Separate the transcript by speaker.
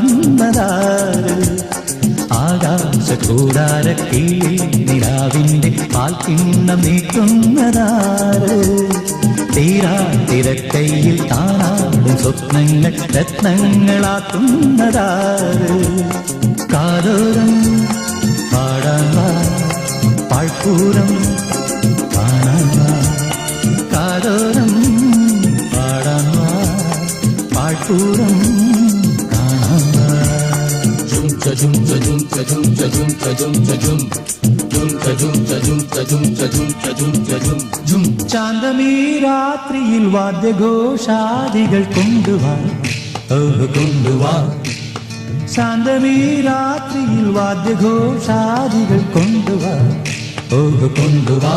Speaker 1: പാട്ടുന്നതാര് ആകാശകൂടാരക്കീഴിൽ നിലാവിന്റെ പാൽക്കിണ്ണം നീക്കുന്നതാര് തീരാതിരക്കൈയിൽ താനാടും സ്വപ്നങ്ങൾ രത്നങ്ങളാക്കുന്നതാര് കാതോരം പാടാൻ വാ പാഴ്പൂരം കാണാൻ വാ കാതോരം പാടാൻ വാ പാഴ്പൂരം കാണാൻ വാ ജും ജും ജും ജും ജും ജും ജും ചാന്തമീ രാത്രിയിൽ വാദ്യഘോഷാദികൾ കൊണ്ടുവാ കൊണ്ടുവാ ശാന്തമീ രാത്രിയിൽ വാദ്യഘോഷാദികൾ കൊണ്ടുവാ കൊണ്ടുവാ